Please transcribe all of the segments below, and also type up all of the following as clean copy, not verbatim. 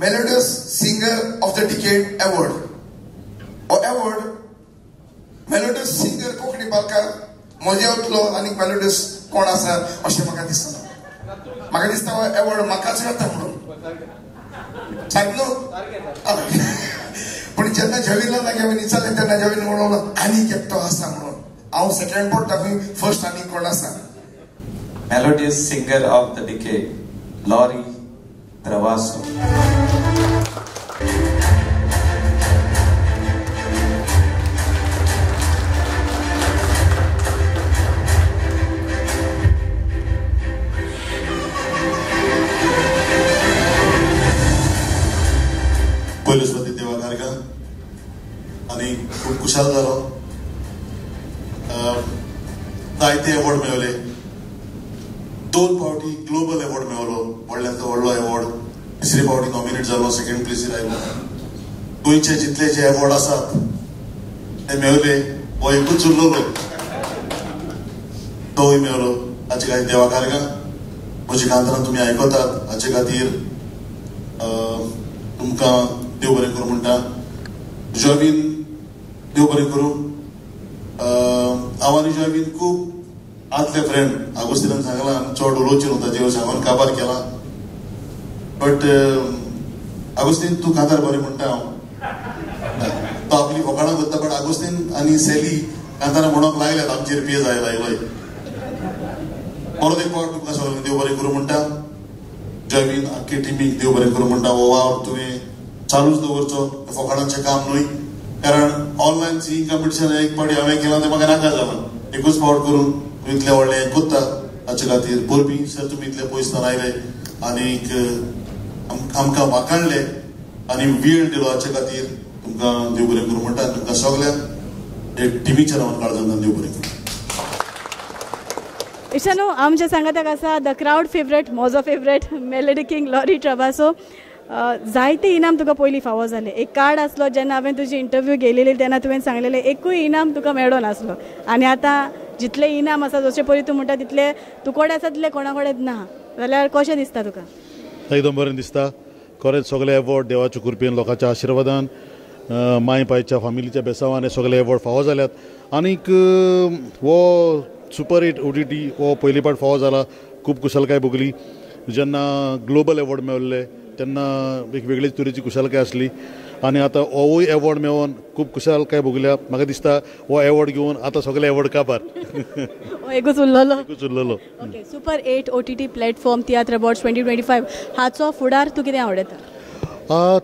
Melodious singer of the decade award. हो award melodious singer Konkani बालका म्हज्या उतलो आनी मेलोडियस कोण आसा अशें म्हाका दिसता. म्हाका दिसता हो अवॉर्ड म्हाकाच येता म्हणून. सारकें न्हू? पण जेन्ना जविला लागीं हांवें विचारलें तेन्ना जविन म्हणून आनीक एकटो आसा म्हणून. हांव सेकंड पडटा खंय फर्स्ट आनीक कोण आसा? Melodious singer of the decade Lorry Travasso. पयलो सुवातेर देवा कारगा आनी खूब खुशाल जालो. जायते अवॉर्ड मेळ्ळे. 2 फावटी ग्लोबल अवॉर्ड मेळ्ळो, व्हडल्यांतलो व्हडलो अवॉर्ड. 3रे फावटी नॉमिनेट जालो, 2nd प्लेसीर आयलो. गोंयचे जितले जे अवॉर्ड आसात ते मेळ्ळे. हो एकूच उरलोलो तोय मेळ्ळो. हाचे खातीर देवा कारगा. म्हजी कांतरां तुमी आयकतात हाचे खातीर तुमकां देव बरें करूं म्हणटा. जॉबीन देव बरें करूं. हांव आनी जॉबीन खूब आदले फ्रेंड. आगोस्तिनान सांगलां चड उलोवचें न्हू ताजेर सांगून काबार केला. बट आगोस्तीन तूं कांतार बरें म्हणटा. हांव तो आपली फकाणां करता. बट आगोस्तीन आनी सेली कांतारां म्हणूंक लागल्यात आमचेर पेज आयलोय. परत एक फावट तुमकां सगळ्यांक देव बरें करूं म्हणटा. जॉबीन आख्खे टिमीक देव बरें करूं म्हणटा. हो वावर तुवें चालूच दवरचो. फकाणांचें काम न्हय. कारण ऑनलायन सिंगींग कॉम्पिटिशन एक फावटी हांवें केलां तें म्हाका नाका जालां. एकूच फावट करून तुमी इतलें व्हडलें हें कोत्ता हाचे खातीर परबी सर तुमी इतले पयसतान आयले आनीक आमकां वाखाणले आनी वेळ दिलो हाचे खातीर तुमकां देव बरें करूं म्हणटा. तुमकां सगळ्यांक एक टिमीच्या नांवान काळजांतल्यान देव बरें करूं. इशानो आमच्या सांगात्याक आसा द क्राउड फेवरेट, म्हजो फेवरेट मेलोडी किंग लॉरी ट्रेवासो. जायते इनाम तुका पयलीं फावो जाले. एक कार्ड आसलो जेन्ना हांवें तुजी इंटरव्यू गेलेली तेन्ना तुवें सांगलेलें एकूय इनाम तुका मेळ्ळो नासलो. आनी आतां जितले इनाम आसा जशें पळय तूं म्हणटा तितले तुकोडे आसा तितले कोणा कडेन ना. जाल्यार कशें दिसता तुका? एकदम बरें दिसता. खरेंच सगळे अवॉर्ड देवाच्या कृपेन लोकांच्या आशिर्वादान माय पायच्या फामिलीच्या बेसांवान हे सगळे अवॉर्ड फावो जाल्यात. आनीक हो सुपर हिट OTT हो पयली पाट फावो जाला. खूब कुशलकाय भोगली. जेन्ना ग्लोबल अवॉर्ड मेळ्ळे तेन्ना एक वेगळीच तरेची कुशलकाय आसली. आनी आतां होवूय अवॉर्ड मेळोन खूब कुशलकाय भोगल्या. म्हाका दिसता हो अवॉर्ड घेवन आतां सगळे अवॉर्ड काबार. एकूच उरलेलो. Okay. Super 8 OTT platform tiatr awards 2025 हाचो फुडार तूं कितें आवडटा?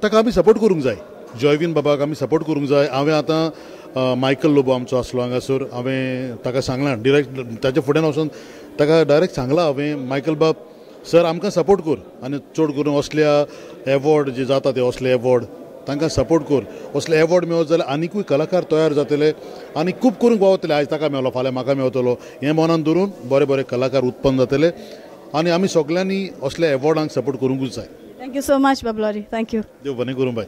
ताका आमी सपोर्ट करूंक जाय. जॉयवीन बाबाक आमी सपोर्ट करूंक जाय. हांवें आतां मायकल लोबो आमचो आसलो हांगासर. हांवें ताका सांगलां डिरेक्ट ताच्या फुड्यान वचून ताका डायरेक्ट सांगलां हांवें मायकल बाब सर आमकां सपोर्ट कर आनी चड करून असल्या अवॉर्ड जे जाता ते असले अवॉर्ड तांकां सपोर्ट कर. असले अवॉर्ड मेळत जाल्यार आनीकूय कलाकार तयार जातले आनी खूब करूंक पावतले. आयज ताका मेळलो फाल्यां म्हाका मेळटलो हें मनान धरून बरे बरे कलाकार उत्पन्न जातले आनी आमी सगळ्यांनी असले अवॉर्डांक सपोर्ट करूंकूच जाय. थँक्यू सो मच बाब लॉरी. थँक्यू. देव बरें करूं बाय.